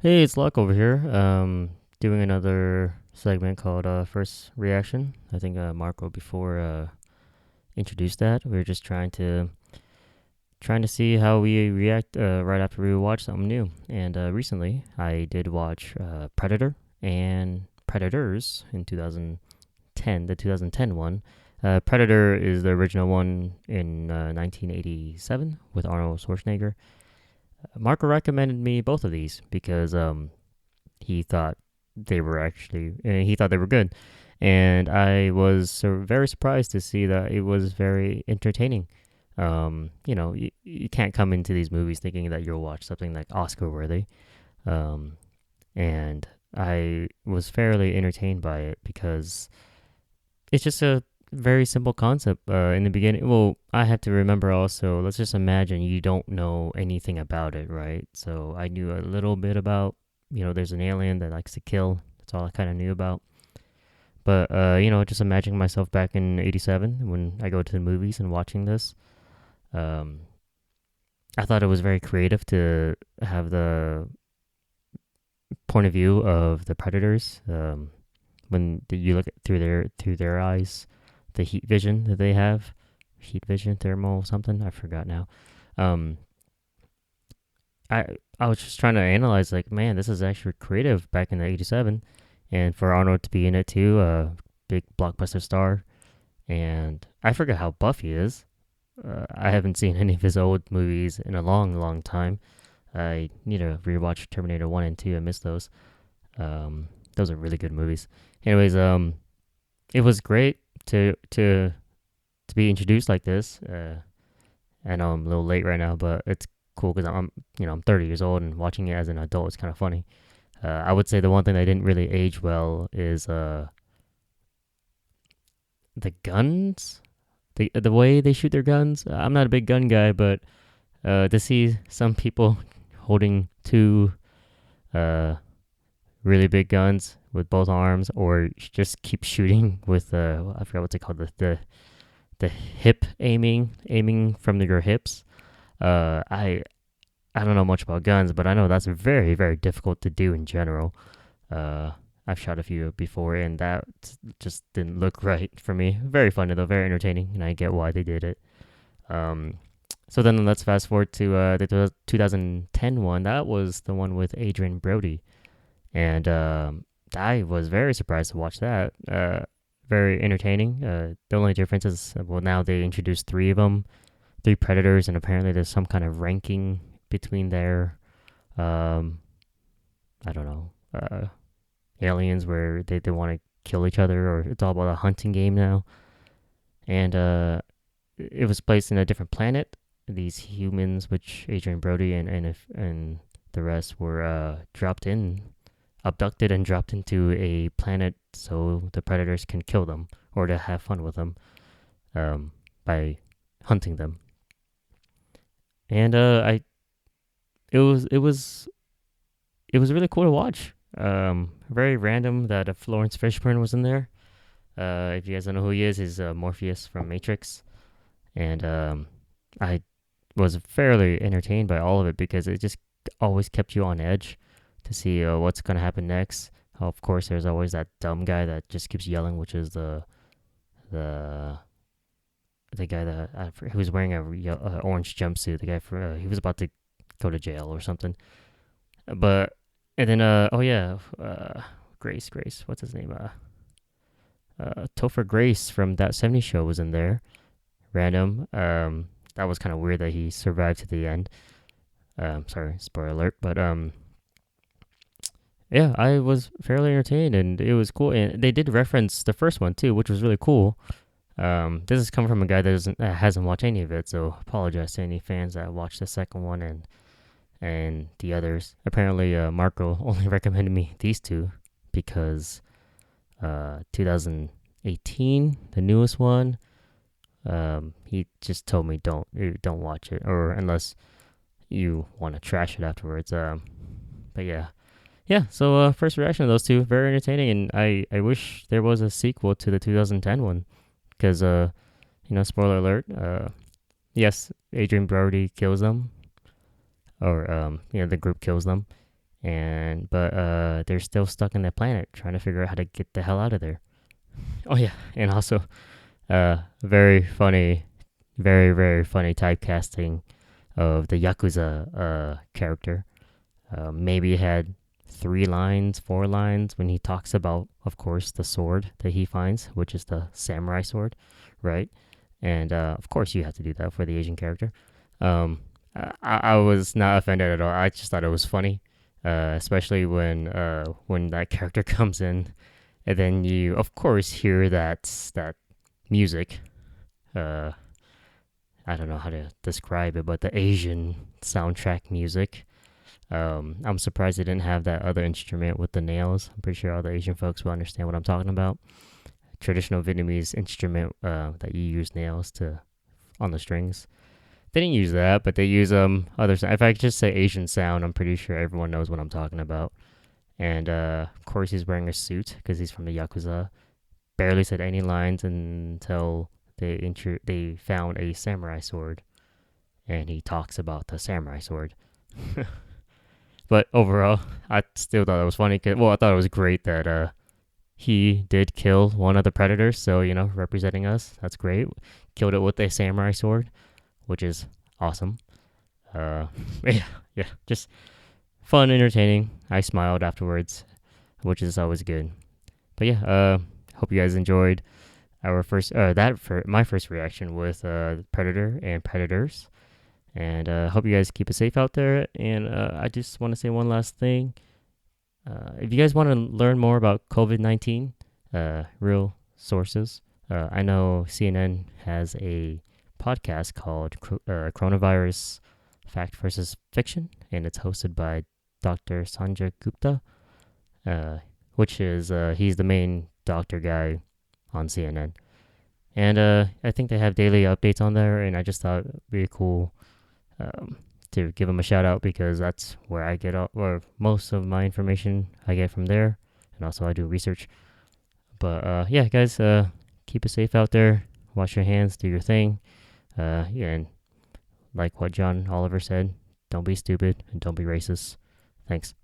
Hey, it's Luck over here. Doing another segment called First Reaction. I think Marco before introduced that. We were just trying to see how we react right after we watch something new. And recently, I did watch Predator and Predators in 2010, the 2010 one. Predator is the original one in 1987 with Arnold Schwarzenegger. Marco recommended me both of these because he thought he thought they were good, and I was very surprised to see that it was very entertaining. You can't come into these movies thinking that you'll watch something like Oscar worthy, um, and I was fairly entertained by it because it's just a very simple concept in the beginning. Well, I have to remember also, let's just imagine you don't know anything about it, right? So I knew a little bit about, there's an alien that likes to kill. That's all I kind of knew about. But, just imagining myself back in 87 when I go to the movies and watching this. Um, I thought it was very creative to have the point of view of the predators. You look through their eyes, the heat vision that they have, heat vision, thermal something, I forgot now. Um, I I was just trying to analyze like, man, this is actually creative back in the '87, and for Arnold to be in it too, big blockbuster star, and I forget how buff he is. I haven't seen any of his old movies in a long, long time. I need to rewatch Terminator 1 and 2. I missed those. Those are really good movies. Anyways, it was great to be introduced like this. I know I'm a little late right now, but it's cool because I'm 30 years old and watching it as an adult is kind of funny. I would say the one thing that didn't really age well is the guns, the way they shoot their guns. I'm not a big gun guy, but to see some people holding two uh, really big guns with both arms, or just keep shooting with I forgot what's it called, the hip aiming from your hips. Uh, I I don't know much about guns, but I know that's very very difficult to do in general. Uh, I've shot a few before, and that just didn't look right for me. Very funny though, very entertaining, and I get why they did it. Um, so then let's fast forward to the 2010 one. That was the one with Adrian Brody, and I was very surprised to watch that. Very entertaining. The only difference is, well, now they introduced three of them, three predators, and apparently there's some kind of ranking between their, um, I don't know, aliens where they want to kill each other, or it's all about a hunting game now. And it was placed in a different planet. These humans, which Adrian Brody and the rest were dropped in, abducted and dropped into a planet so the predators can kill them or to have fun with them by hunting them. And I it was really cool to watch. Very random that Florence Fishburne was in there. If you guys don't know who he is, he's Morpheus from Matrix, and I was fairly entertained by all of it because it just always kept you on edge to see what's gonna happen next. Of course, there's always that dumb guy that just keeps yelling, which is the the guy that who was wearing a orange jumpsuit. The guy he was about to go to jail or something. But and then oh yeah, Grace, what's his name? Topher Grace from that '70s show was in there. Random. That was kind of weird that he survived to the end. Sorry, spoiler alert. But yeah, I was fairly entertained and it was cool. And they did reference the first one too, which was really cool. This is coming from a guy that hasn't watched any of it, so apologize to any fans that watched the second one and the others. Apparently, Marco only recommended me these two because 2018, the newest one, he just told me don't watch it, or unless you want to trash it afterwards. But yeah. So first reaction of those two, very entertaining, and I wish there was a sequel to the 2010 one because spoiler alert. Yes, Adrian Brody kills them, or the group kills them, but they're still stuck in that planet trying to figure out how to get the hell out of there. Oh yeah, and also very funny, very funny typecasting of the Yakuza character. Maybe he had 3 lines, 4 lines when he talks about, of course, the sword that he finds, which is the samurai sword, right? And of course, you have to do that for the Asian character. Um, I was not offended at all. I just thought it was funny, especially when that character comes in, and then you, of course, hear that music. Uh, I don't know how to describe it, but the Asian soundtrack music. I'm surprised they didn't have that other instrument with the nails. I'm pretty sure all the Asian folks will understand what I'm talking about. Traditional Vietnamese instrument that you use nails to on the strings. They didn't use that, but they use other. If I just say Asian sound, I'm pretty sure everyone knows what I'm talking about. And of course, he's wearing a suit because he's from the Yakuza. Barely said any lines until they found a samurai sword, and he talks about the samurai sword. But overall, I still thought it was funny. Well, I thought it was great that he did kill one of the predators. So representing us, that's great. Killed it with a samurai sword, which is awesome. Uh, yeah, yeah, just fun, entertaining. I smiled afterwards, which is always good. But yeah, hope you guys enjoyed our first that for my first reaction with Predator and Predators. And hope you guys keep it safe out there. And I just want to say one last thing. If you guys want to learn more about COVID-19, real sources, I know CNN has a podcast called Coronavirus Fact versus Fiction, and it's hosted by Dr. Sanjay Gupta, which is he's the main doctor guy on CNN. And I think they have daily updates on there, and I just thought it'd be cool to give them a shout out because that's where I get all, or most of my information I get from there, and also I do research. But yeah, guys, keep it safe out there. Wash your hands, do your thing. Yeah, and like what John Oliver said, don't be stupid and don't be racist. Thanks.